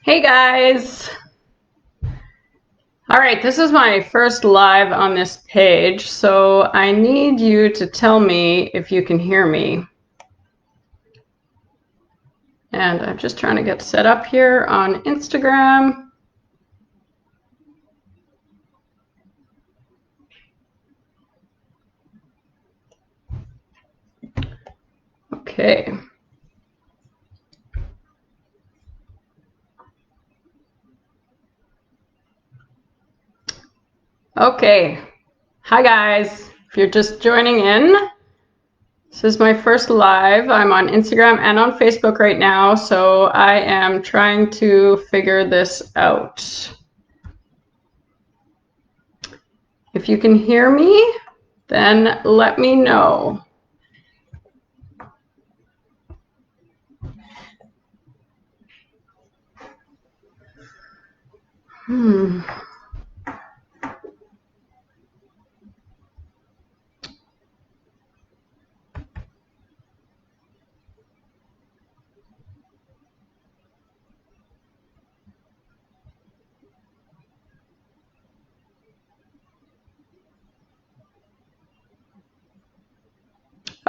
Hey guys! All right, this is my first live on this page, so I need you to tell me if you can hear me. And I'm just trying to get set up here on Instagram. Okay. Okay. Hi guys. If you're just joining in, this is my first live. I'm on Instagram and on Facebook right now, so I am trying to figure this out. If you can hear me, then let me know.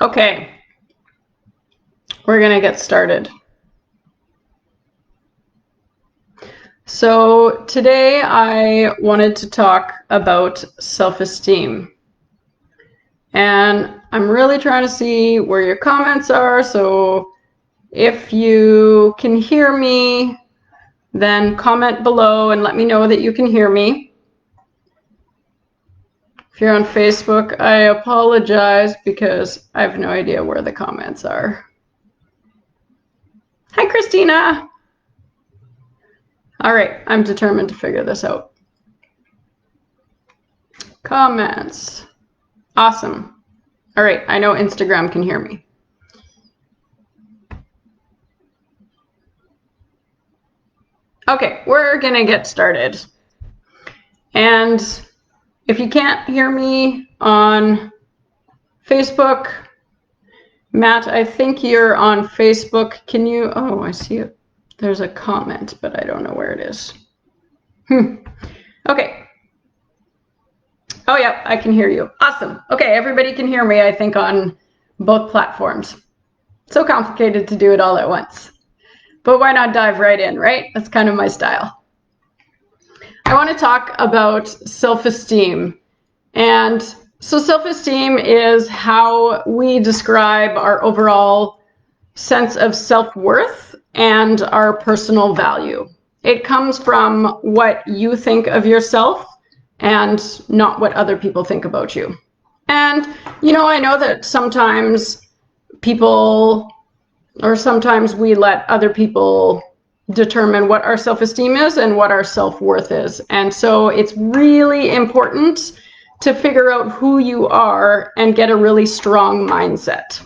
Okay, we're going to get started. So today I wanted to talk about self-esteem. And I'm really trying to see where your comments are. So if you can hear me, then comment below and let me know that you can hear me. If you're on Facebook, I apologize because I have no idea where the comments are. Hi, Christina. All right, I'm determined to figure this out. Comments. Awesome. All right, I know Instagram can hear me. Okay, we're gonna get started. And if you can't hear me on Facebook, Matt, I think you're on Facebook. Can you, oh, I see it. There's a comment, but I don't know where it is. Okay. Oh, yeah, I can hear you. Awesome. Okay, everybody can hear me, I think, on both platforms. So complicated to do it all at once. But why not dive right in, right? That's kind of my style. I want to talk about self-esteem. And so self-esteem is how we describe our overall sense of self-worth and our personal value. It comes from what you think of yourself and not what other people think about you. And, you know, I know that sometimes sometimes we let other people determine what our self-esteem is and what our self-worth is. And so it's really important to figure out who you are and get a really strong mindset.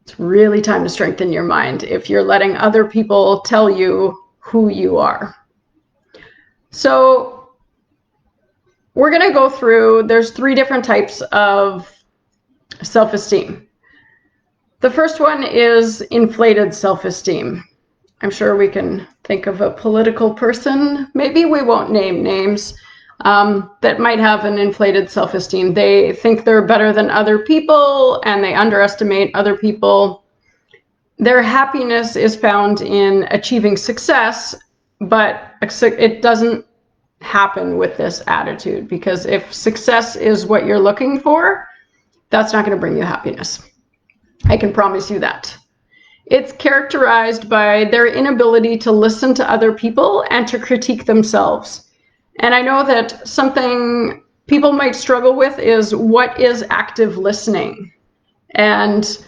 It's really time to strengthen your mind if you're letting other people tell you who you are. So we're going to go through, there's 3 different types of self-esteem. The first one is inflated self-esteem. I'm sure we can think of a political person, maybe we won't name names, that might have an inflated self-esteem. They think they're better than other people and they underestimate other people. Their happiness is found in achieving success, but it doesn't happen with this attitude, because if success is what you're looking for, that's not going to bring you happiness. I can promise you that. It's characterized by their inability to listen to other people and to critique themselves. And I know that something people might struggle with is, what is active listening? And,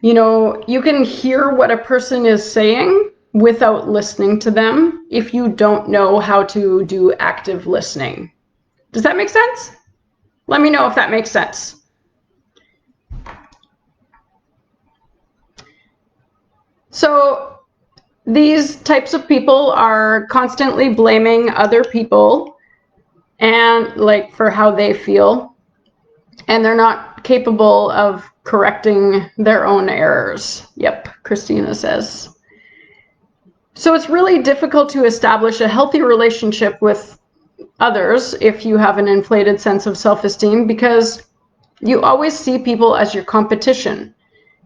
you know, you can hear what a person is saying without listening to them if you don't know how to do active listening. Does that make sense? Let me know if that makes sense. So these types of people are constantly blaming other people and for how they feel, and they're not capable of correcting their own errors. Yep, Christina says. So it's really difficult to establish a healthy relationship with others if you have an inflated sense of self-esteem, because you always see people as your competition.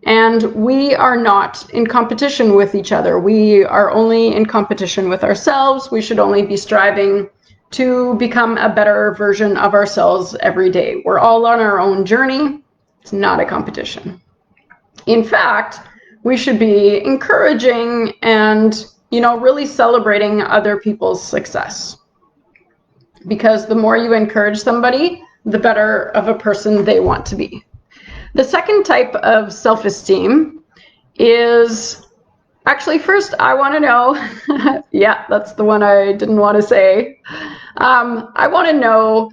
And we are not in competition with each other. We are only in competition with ourselves. We should only be striving to become a better version of ourselves every day. We're all on our own journey. It's not a competition. In fact, we should be encouraging and, really celebrating other people's success. Because the more you encourage somebody, the better of a person they want to be. The second type of self-esteem is, actually, first I want to know, yeah, that's the one I didn't want to say. I want to know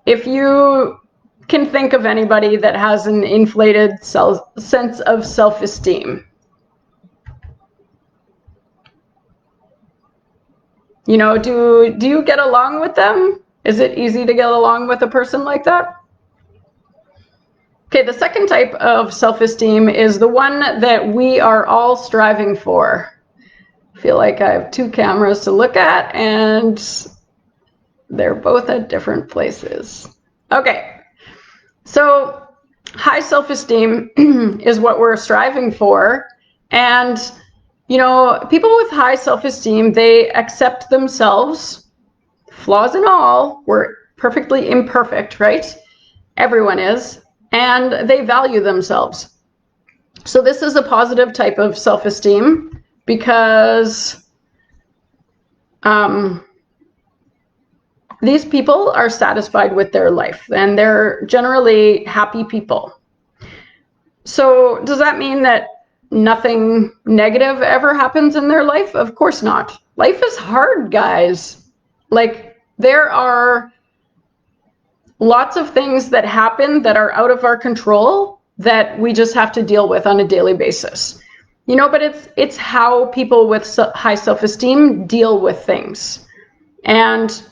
if you can think of anybody that has an inflated sense of self-esteem. Do you get along with them? Is it easy to get along with a person like that? Okay, the second type of self-esteem is the one that we are all striving for. I feel like I have two cameras to look at, and they're both at different places. Okay, so high self-esteem is what we're striving for. And, people with high self-esteem, they accept themselves, flaws and all. We're perfectly imperfect, right? Everyone is. And they value themselves. So this is a positive type of self-esteem because these people are satisfied with their life and they're generally happy people. So does that mean that nothing negative ever happens in their life? Of course not. Life is hard, guys. Like, there are lots of things that happen that are out of our control that we just have to deal with on a daily basis. But it's how people with high self-esteem deal with things. And,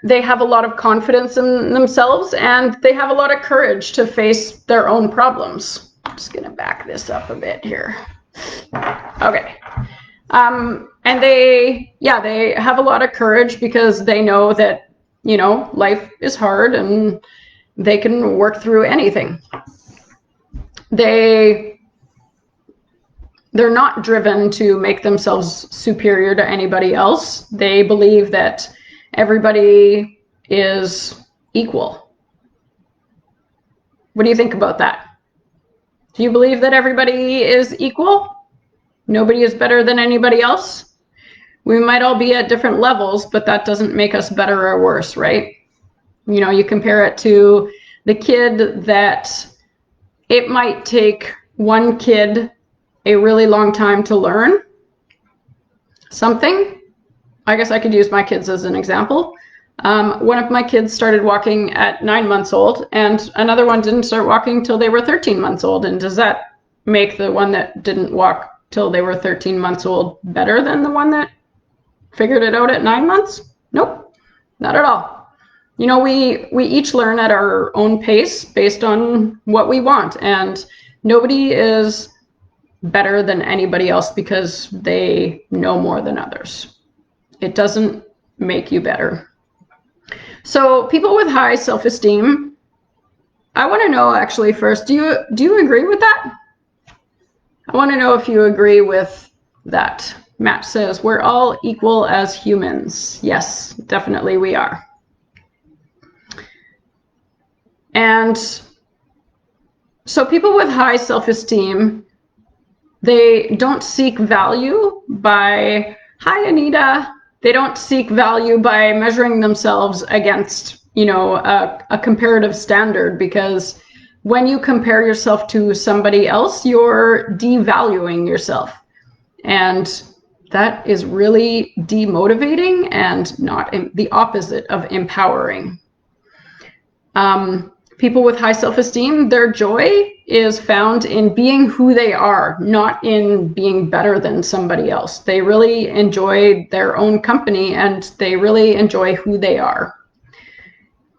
they have a lot of confidence in themselves and they have a lot of courage to face their own problems. I'm just going to back this up a bit here. Okay. And they have a lot of courage because they know that, life is hard and they can work through anything. They're not driven to make themselves superior to anybody else. They believe that everybody is equal. What do you think about that? Do you believe that everybody is equal? Nobody is better than anybody else? We might all be at different levels, but that doesn't make us better or worse, right? You compare it to the kid that it might take one kid a really long time to learn something. I guess I could use my kids as an example. One of my kids started walking at 9 months old, and another one didn't start walking till they were 13 months old. And does that make the one that didn't walk till they were 13 months old better than the one that figured it out at 9 months? Nope, not at all. We each learn at our own pace based on what we want, and nobody is better than anybody else because they know more than others. It doesn't make you better. So people with high self-esteem, I want to know actually first, do you agree with that? I want to know if you agree with that. Matt says, we're all equal as humans. Yes, definitely we are. And so people with high self-esteem, they don't seek value by, hi Anita, they don't seek value by measuring themselves against, a comparative standard, because when you compare yourself to somebody else, you're devaluing yourself. And that is really demotivating and not the opposite of empowering. People with high self-esteem, their joy is found in being who they are, not in being better than somebody else. They really enjoy their own company and they really enjoy who they are.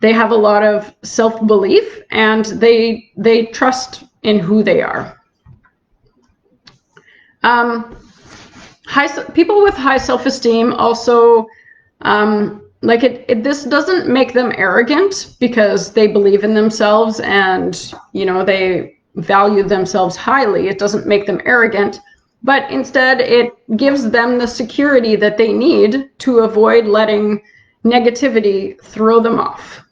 They have a lot of self-belief and they trust in who they are. People with high self-esteem also, this doesn't make them arrogant because they believe in themselves and, they value themselves highly. It doesn't make them arrogant, but instead it gives them the security that they need to avoid letting negativity throw them off.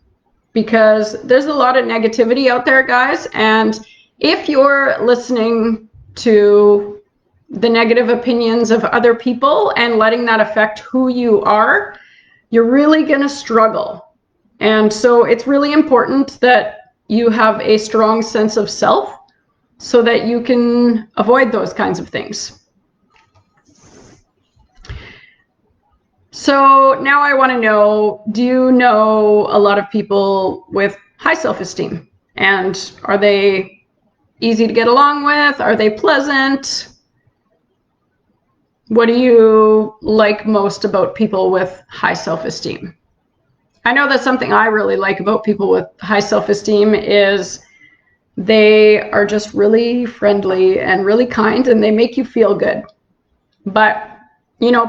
Because there's a lot of negativity out there, guys, and if you're listening to the negative opinions of other people and letting that affect who you are, you're really going to struggle. And so it's really important that you have a strong sense of self so that you can avoid those kinds of things. So now I want to know, do you know a lot of people with high self-esteem? And are they easy to get along with? Are they pleasant? What do you like most about people with high self-esteem? I know that something I really like about people with high self-esteem is they are just really friendly and really kind, and they make you feel good. But,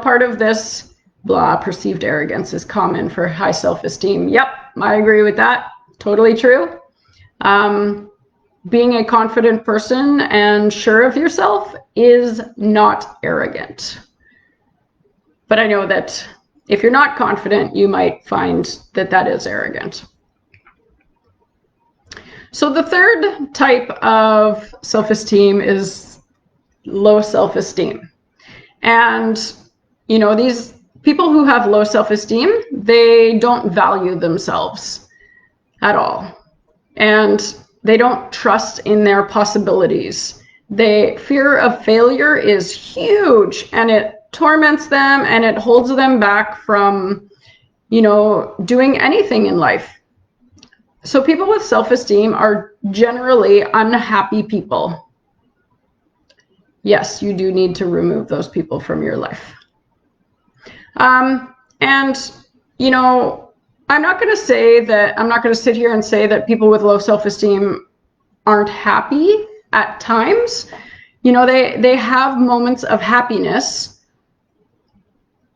part of this perceived arrogance is common for high self-esteem. Yep, I agree with that. Totally true. Being a confident person and sure of yourself is not arrogant. But I know that if you're not confident, you might find that that is arrogant. So the third type of self-esteem is low self-esteem. And, these people who have low self-esteem, they don't value themselves at all. And they don't trust in their possibilities. Fear of failure is huge, and it torments them and it holds them back from, doing anything in life. So people with self-esteem are generally unhappy people. Yes, you do need to remove those people from your life. I'm not going to sit here and say that people with low self-esteem aren't happy at times. They have moments of happiness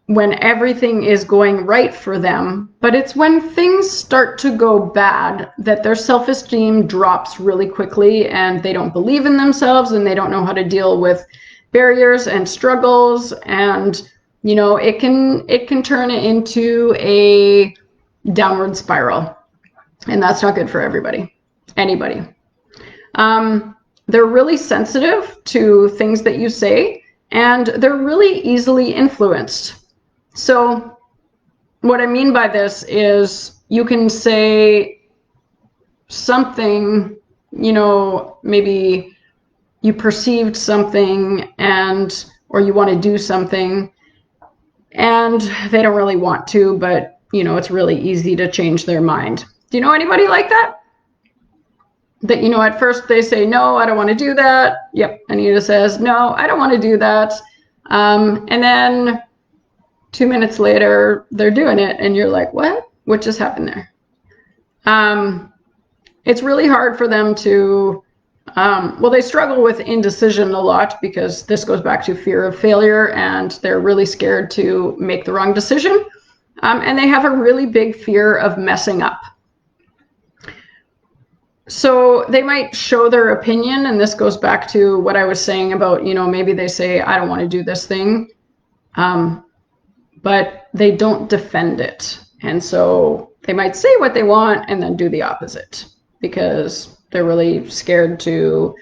when everything is going right for them, but it's when things start to go bad that their self-esteem drops really quickly and they don't believe in themselves and they don't know how to deal with barriers and struggles, and it can turn it into a downward spiral, and that's not good for anybody. They're really sensitive to things that you say, and they're really easily influenced. So what I mean by this is you can say something, maybe you perceived something or you want to do something and they don't really want to, but it's really easy to change their mind. Do you know anybody like that? That, at first they say, no, I don't want to do that. Yep. Anita says, no, I don't want to do that. And then 2 minutes later, they're doing it. And you're like, what? What just happened there? It's really hard for them to, they struggle with indecision a lot because this goes back to fear of failure, and they're really scared to make the wrong decision. And they have a really big fear of messing up. So they might show their opinion, and this goes back to what I was saying about, maybe they say, I don't want to do this thing, but they don't defend it. And so they might say what they want and then do the opposite because they're really scared to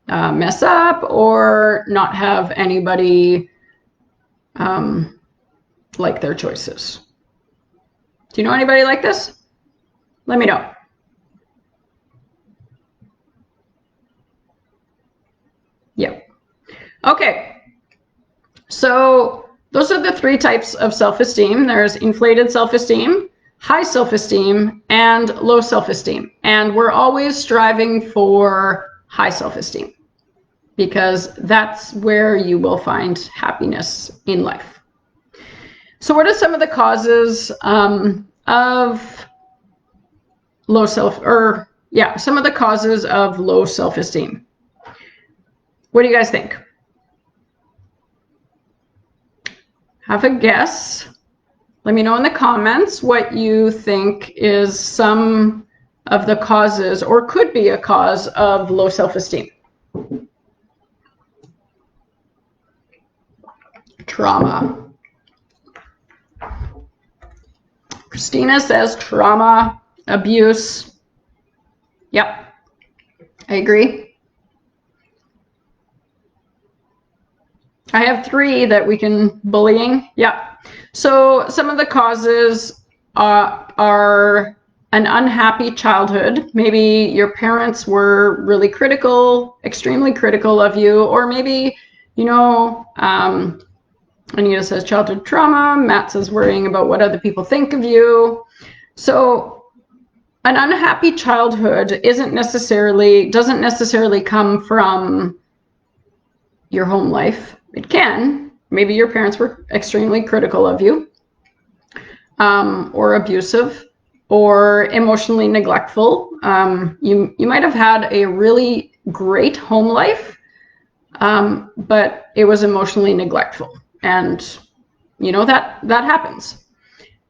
mess up or not have anybody like their choices. Do you know anybody like this? Let me know. Yep. Okay. So those are the three types of self-esteem. There's inflated self-esteem, high self-esteem, and low self-esteem. And we're always striving for high self-esteem because that's where you will find happiness in life. So what are some of the causes of low self-esteem? What do you guys think? have a guess. Let me know in the comments what you think is some of the causes or could be a cause of low self-esteem. Trauma. Christina says trauma, abuse. Yep, I agree. I have 3 that we can, bullying. Yep. So some of the causes are an unhappy childhood. Maybe your parents were really critical, extremely critical of you, or maybe, you know, Anita says childhood trauma. Matt says worrying about what other people think of you. So an unhappy childhood doesn't necessarily come from your home life. It can. Maybe your parents were extremely critical of you, or abusive, or emotionally neglectful. You might have had a really great home life, but it was emotionally neglectful. And you know that happens.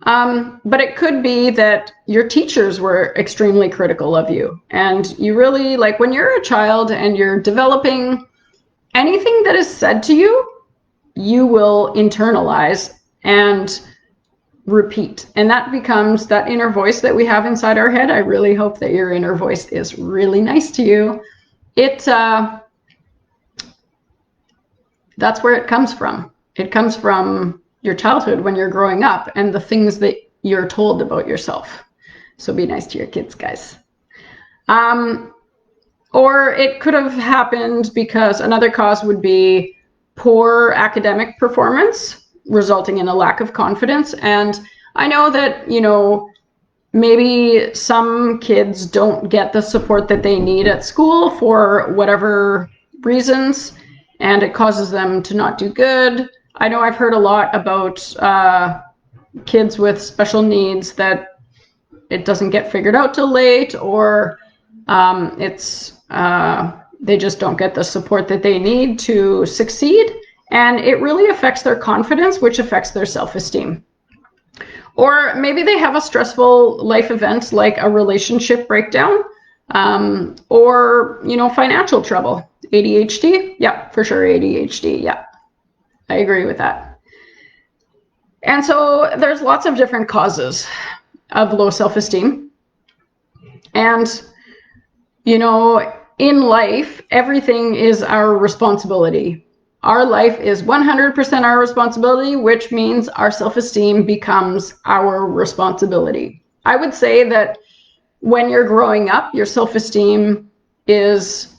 But it could be that your teachers were extremely critical of you, and you really, like, when you're a child and you're developing, anything that is said to you, you will internalize and repeat. And that becomes that inner voice that we have inside our head. I really hope that your inner voice is really nice to you. That's where it comes from. It comes from your childhood when you're growing up and the things that you're told about yourself. So be nice to your kids, guys. Or it could have happened because another cause would be poor academic performance, resulting in a lack of confidence. And I know that, you know, maybe some kids don't get the support that they need at school for whatever reasons, and it causes them to not do good. I know I've heard a lot about kids with special needs that it doesn't get figured out till late, or they just don't get the support that they need to succeed, and it really affects their confidence, which affects their self-esteem. Or maybe they have a stressful life event like a relationship breakdown, or, you know, financial trouble. ADHD? Yeah, for sure, ADHD. Yeah, I agree with that. And so there's lots of different causes of low self-esteem. And, you know, in life, everything is our responsibility. Our life is 100% our responsibility, which means our self-esteem becomes our responsibility. I would say that when you're growing up, your self-esteem is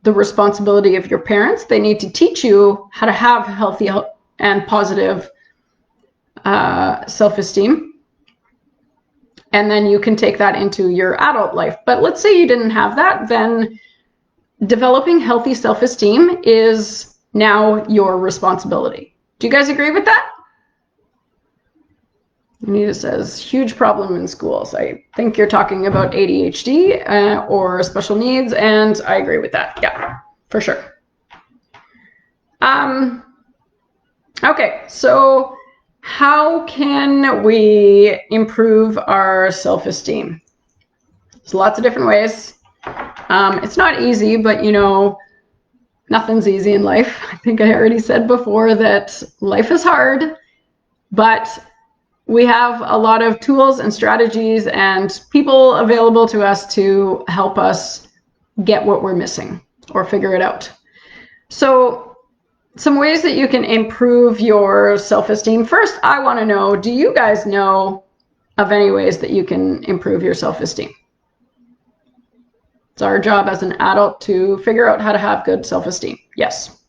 the responsibility of your parents. They need to teach you how to have healthy and positive self-esteem. And then you can take that into your adult life. But let's say you didn't have that, then developing healthy self-esteem is now your responsibility. Do you guys agree with that? Anita says, huge problem in schools. I think you're talking about ADHD or special needs, and I agree with that. Yeah, for sure. Okay, so how can we improve our self-esteem? There's lots of different ways. It's not easy, but you know, nothing's easy in life. I think I already said before that life is hard, but we have a lot of tools and strategies and people available to us to help us get what we're missing or figure it out. So some ways that you can improve your self-esteem. First, I want to know, do you guys know of any ways that you can improve your self-esteem? It's our job as an adult to figure out how to have good self-esteem. Yes.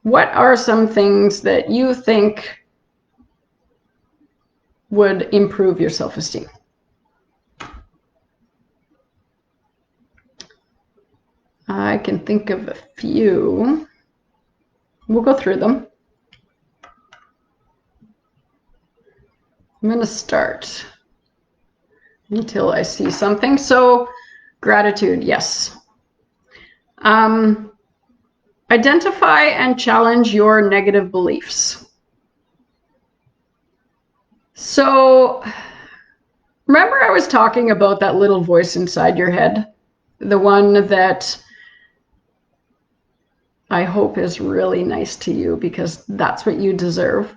What are some things that you think would improve your self-esteem? I can think of a few. We'll go through them. I'm going to start until I see something. So gratitude, yes. Identify and challenge your negative beliefs. So, remember I was talking about that little voice inside your head? The one that I hope is really nice to you because that's what you deserve.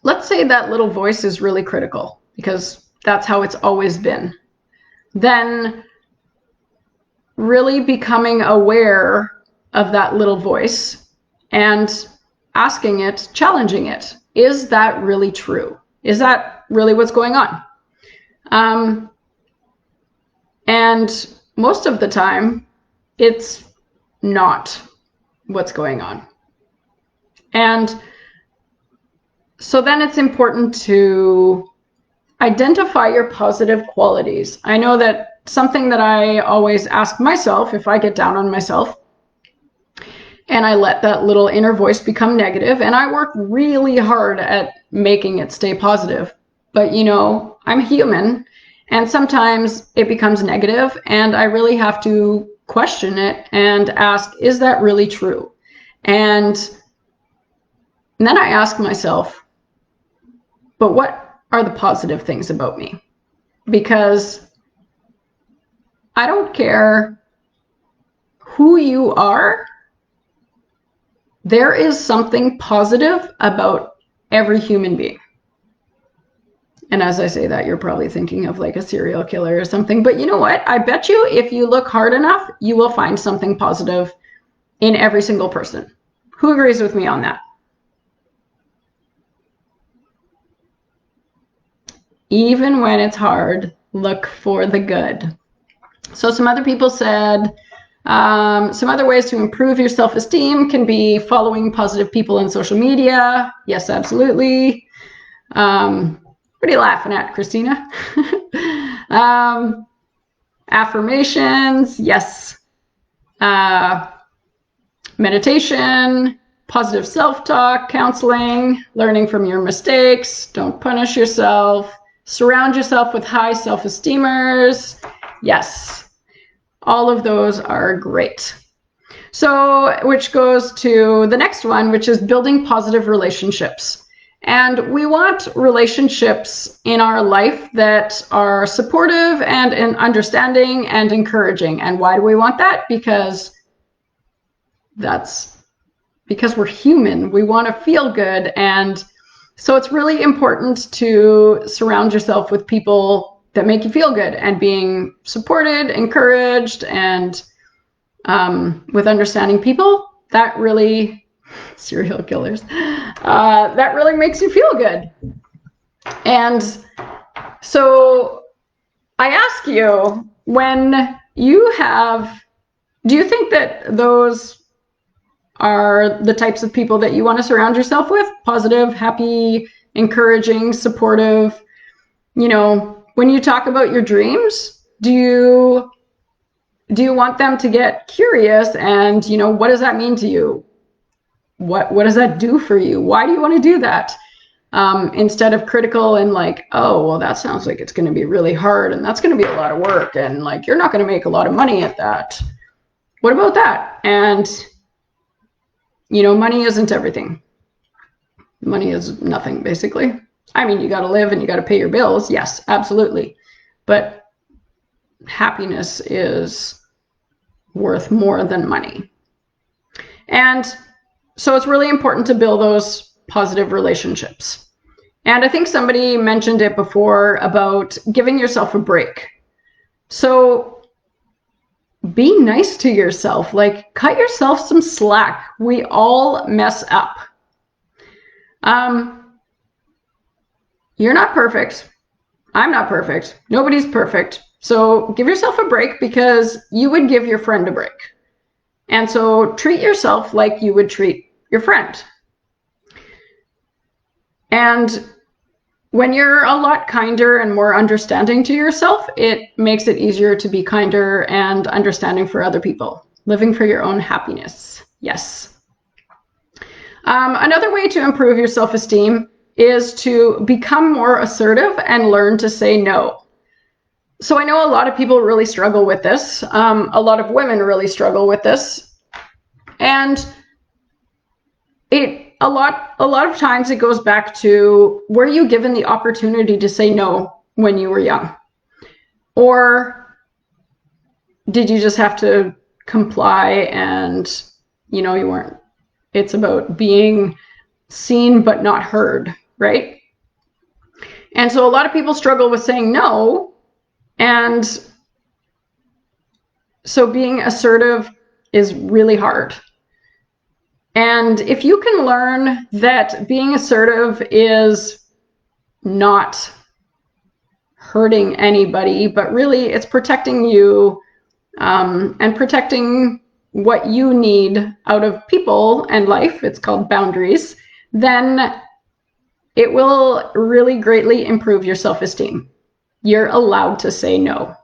Let's say that little voice is really critical because that's how it's always been. Then really becoming aware of that little voice and asking it, challenging it. Is that really true? Is that really what's going on? And most of the time, it's not what's going on. And so then it's important to identify your positive qualities. I know that something that I always ask myself if I get down on myself and I let that little inner voice become negative, and I work really hard at making it stay positive. But you know, I'm human, and sometimes it becomes negative, and I really have to question it and ask, is that really true? And then I ask myself, but what are the positive things about me? Because I don't care who you are, there is something positive about every human being. And as I say that, you're probably thinking of like a serial killer or something. But you know what? I bet you if you look hard enough, you will find something positive in every single person. Who agrees with me on that? Even when it's hard, look for the good. So some other people said, some other ways to improve your self-esteem can be following positive people on social media. Yes, absolutely. What are you laughing at, Christina? Affirmations, yes. Meditation, positive self-talk, counseling, learning from your mistakes, don't punish yourself, surround yourself with high self-esteemers. Yes, all of those are great. So, which goes to the next one, which is building positive relationships. And we want relationships in our life that are supportive and understanding and encouraging. And why do we want that? Because we're human. We want to feel good. And so it's really important to surround yourself with people that make you feel good and being supported, encouraged, and with understanding people. That really, serial killers, that really makes you feel good. And so I ask you, when you have, do you think that those are the types of people that you want to surround yourself with? Positive, happy, encouraging, supportive. You know, when you talk about your dreams, do you want them to get curious and, you know, what does that mean to you? What does that do for you? Why do you want to do that? Instead of critical and like, oh, well, that sounds like it's going to be really hard and that's going to be a lot of work and like, you're not going to make a lot of money at that. What about that? And, you know, money isn't everything. Money is nothing, basically. I mean, you got to live and you got to pay your bills. Yes, absolutely. But happiness is worth more than money. And so it's really important to build those positive relationships. And I think somebody mentioned it before about giving yourself a break. So be nice to yourself, like cut yourself some slack. We all mess up. You're not perfect. I'm not perfect. Nobody's perfect. So give yourself a break because you would give your friend a break. And so treat yourself like you would treat your friend. And when you're a lot kinder and more understanding to yourself, it makes it easier to be kinder and understanding for other people. Living for your own happiness. Yes. Another way to improve your self-esteem is to become more assertive and learn to say no. So I know a lot of people really struggle with this. A lot of women really struggle with this. And a lot of times it goes back to, were you given the opportunity to say no when you were young? Or did you just have to comply and, you weren't? It's about being seen but not heard, right? And so a lot of people struggle with saying no. And so being assertive is really hard. And if you can learn that being assertive is not hurting anybody, but really it's protecting you and protecting what you need out of people and life, it's called boundaries, then it will really greatly improve your self-esteem. You're allowed to say no.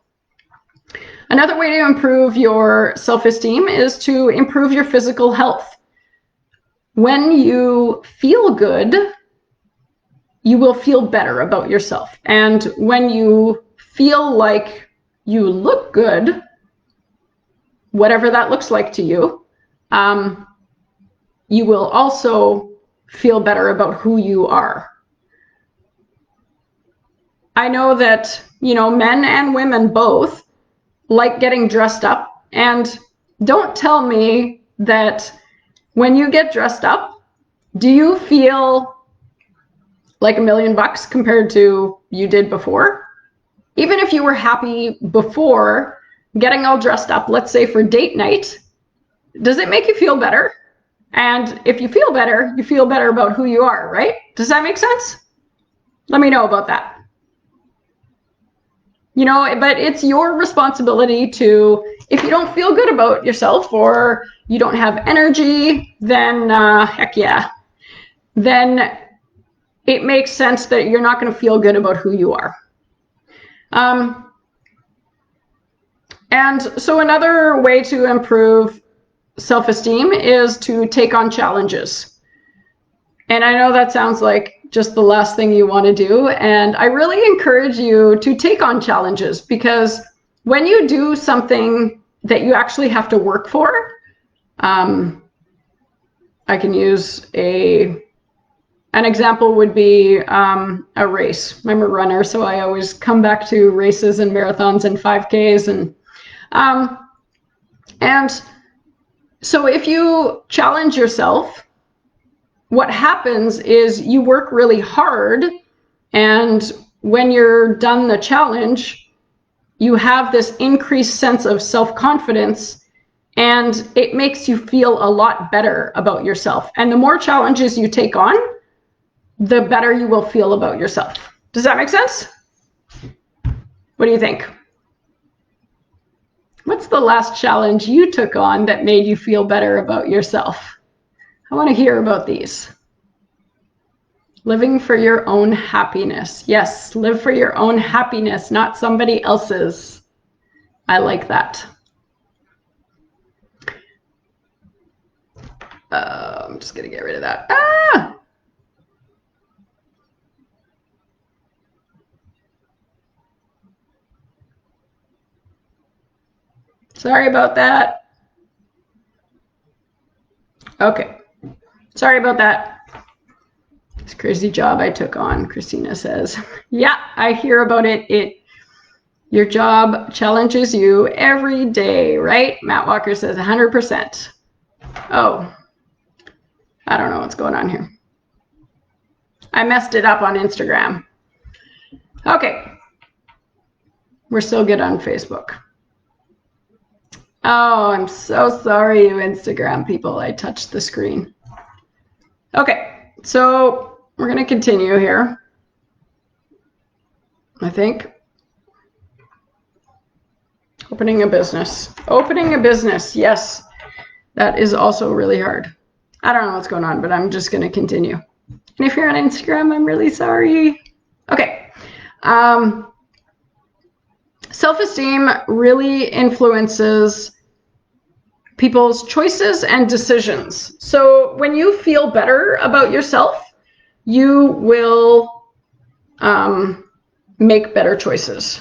Another way to improve your self-esteem is to improve your physical health. When you feel good, you will feel better about yourself. And when you feel like you look good, whatever that looks like to you, you will also feel better about who you are. I know that, men and women both like getting dressed up. And don't tell me that when you get dressed up, do you feel like $1 million compared to you did before? Even if you were happy before getting all dressed up, let's say for date night, does it make you feel better? And if you feel better about who you are, right? Does that make sense? Let me know about that. But it's your responsibility to, if you don't feel good about yourself or you don't have energy, then heck yeah. Then it makes sense that you're not going to feel good about who you are. And so another way to improve self-esteem is to take on challenges. And I know that sounds like just the last thing you want to do. And I really encourage you to take on challenges, because when you do something that you actually have to work for, I can use an example would be a race. I'm a runner, so I always come back to races and marathons and 5Ks. And so if you challenge yourself, what happens is you work really hard, and when you're done the challenge, you have this increased sense of self-confidence, and it makes you feel a lot better about yourself. And the more challenges you take on, the better you will feel about yourself. Does that make sense? What do you think? What's the last challenge you took on that made you feel better about yourself? I want to hear about these. Living for your own happiness. Yes, live for your own happiness, not somebody else's. I like that. I'm just going to get rid of that. Sorry about that. Okay. Sorry about that. This crazy job I took on, Christina says. Yeah, I hear about it. Your job challenges you every day, right? Matt Walker says 100%. Oh, I don't know what's going on here. I messed it up on Instagram. Okay. We're still good on Facebook. Oh, I'm so sorry, you Instagram people. I touched the screen. Okay, so we're going to continue here, I think. Opening a business. Opening a business, yes. That is also really hard. I don't know what's going on, but I'm just going to continue. And if you're on Instagram, I'm really sorry. Okay. Self-esteem really influences people's choices and decisions. So when you feel better about yourself, you will make better choices.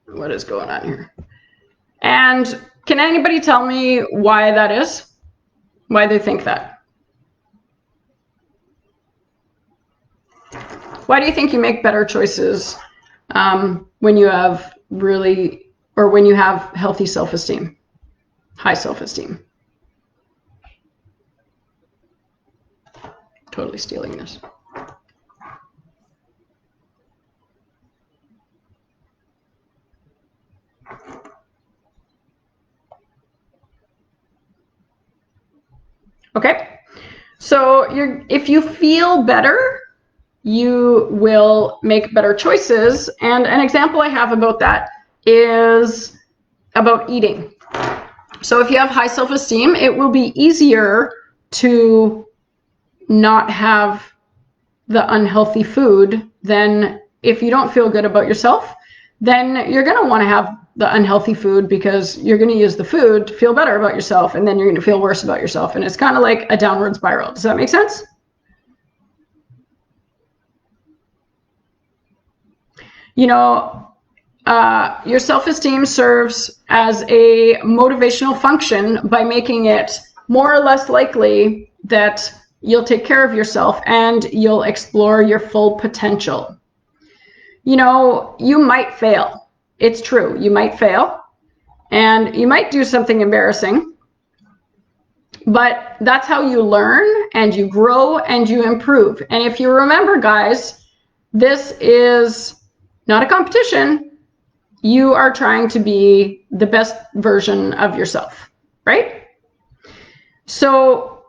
What is going on here? And can anybody tell me why that is? Why they think that? Why do you think you make better choices when you have when you have healthy self-esteem, high self-esteem? Totally stealing this. Okay, so if you feel better, you will make better choices. And an example I have about that is about eating. So if you have high self-esteem, it will be easier to not have the unhealthy food than if you don't feel good about yourself. Then you're going to want to have the unhealthy food because you're going to use the food to feel better about yourself, and then you're going to feel worse about yourself. And it's kind of like a downward spiral. Does that make sense? You know, your self-esteem serves as a motivational function by making it more or less likely that you'll take care of yourself and you'll explore your full potential. You know, you might fail. It's true, you might fail, and you might do something embarrassing, but that's how you learn and you grow and you improve. And if you remember, guys, this is not a competition. You are trying to be the best version of yourself, right? So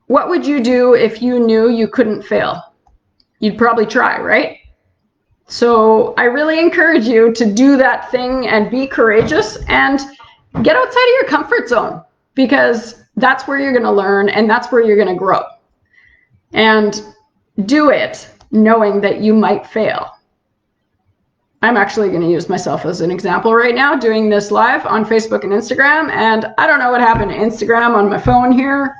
what would you do if you knew you couldn't fail? You'd probably try, right? So I really encourage you to do that thing and be courageous and get outside of your comfort zone, because that's where you're going to learn and that's where you're going to grow. And do it knowing that you might fail. I'm actually going to use myself as an example right now, doing this live on Facebook and Instagram, and I don't know what happened to Instagram on my phone here.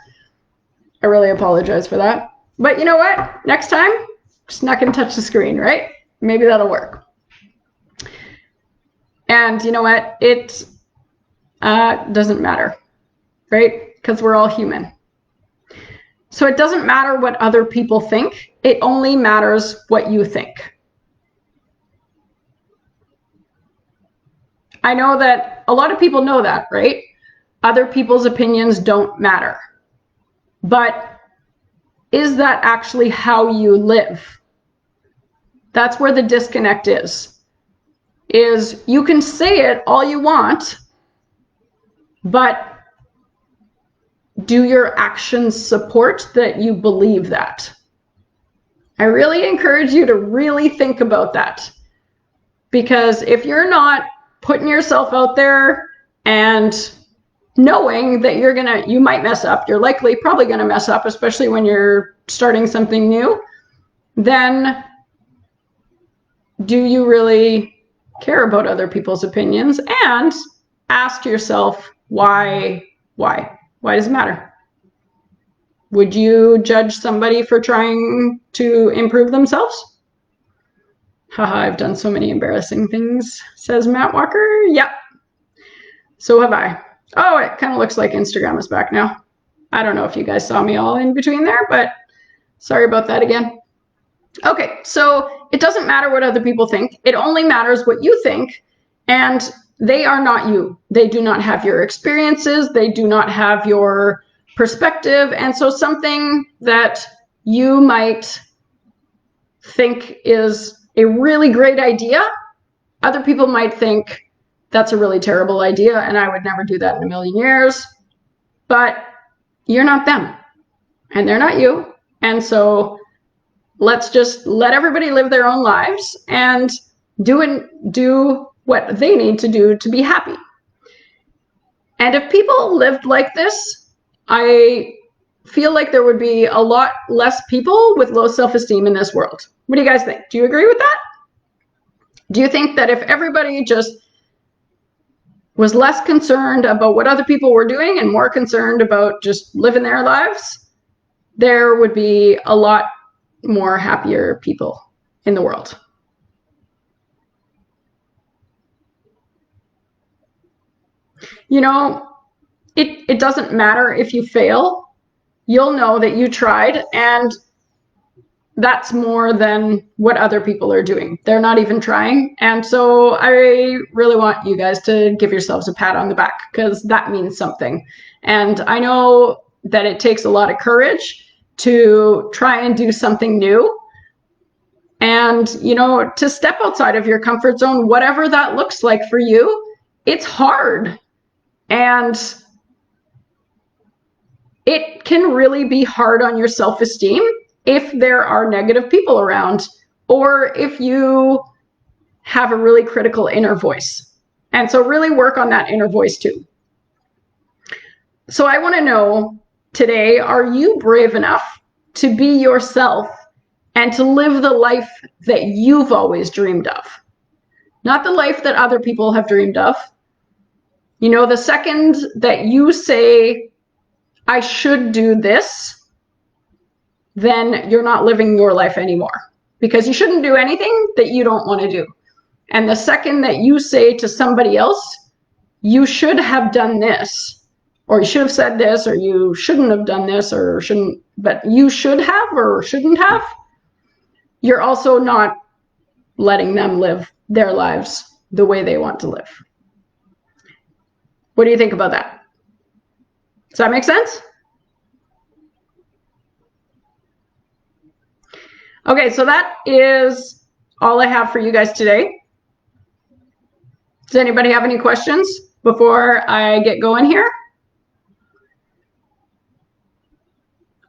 I really apologize for that. But you know what? Next time, just not going to touch the screen, right? Maybe that'll work. And you know what? It doesn't matter, right? Because we're all human. So it doesn't matter what other people think. It only matters what you think. I know that a lot of people know that, right? Other people's opinions don't matter. But is that actually how you live? That's where the disconnect is you can say it all you want, but do your actions support that you believe that? I really encourage you to really think about that, because if you're not putting yourself out there and knowing that you might mess up, you're probably gonna mess up, especially when you're starting something new, then do you really care about other people's opinions? And ask yourself, why? Why does it matter? Would you judge somebody for trying to improve themselves? Haha, I've done so many embarrassing things, says Matt Walker. Yep. So have I. Oh, it kind of looks like Instagram is back now. I don't know if you guys saw me all in between there, but sorry about that again. Okay, so it doesn't matter what other people think. It only matters what you think, and they are not you. They do not have your experiences. They do not have your perspective. And so something that you might think is a really great idea, other people might think that's a really terrible idea and I would never do that in a million years. But you're not them and they're not you. And so let's just let everybody live their own lives and do what they need to do to be happy. And if people lived like this, I feel like there would be a lot less people with low self-esteem in this world. What do you guys think? Do you agree with that? Do you think that if everybody just was less concerned about what other people were doing and more concerned about just living their lives, there would be a lot more happier people in the world? You know, it doesn't matter if you fail. You'll know that you tried, and that's more than what other people are doing. They're not even trying. And so I really want you guys to give yourselves a pat on the back, because that means something. And I know that it takes a lot of courage to try and do something new. And, you know, to step outside of your comfort zone, whatever that looks like for you, it's hard. And it can really be hard on your self-esteem if there are negative people around, or if you have a really critical inner voice. And so really work on that inner voice too. So I want to know today, are you brave enough to be yourself and to live the life that you've always dreamed of? Not the life that other people have dreamed of. You know, the second that you say, I should do this, then you're not living your life anymore, because you shouldn't do anything that you don't want to do. And the second that you say to somebody else, you should have done this, or you should have said this, or you shouldn't have done this, or shouldn't, but you should have or shouldn't have, you're also not letting them live their lives the way they want to live. What do you think about that? Does that make sense? Okay, so that is all I have for you guys today. Does anybody have any questions before I get going here?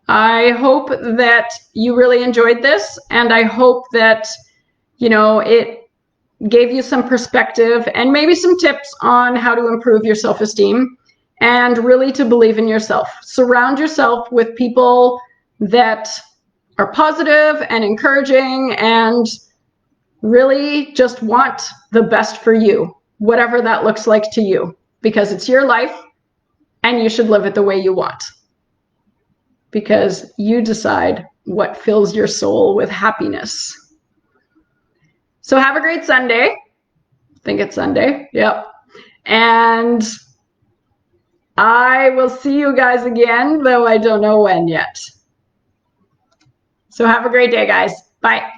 I hope that you really enjoyed this, and I hope that, you know, it gave you some perspective and maybe some tips on how to improve your self-esteem, and really to believe in yourself. Surround yourself with people that are positive and encouraging and really just want the best for you, whatever that looks like to you, because it's your life and you should live it the way you want, because you decide what fills your soul with happiness. So have a great Sunday. I think it's Sunday. Yep. And I will see you guys again, though I don't know when yet. So have a great day, guys. Bye.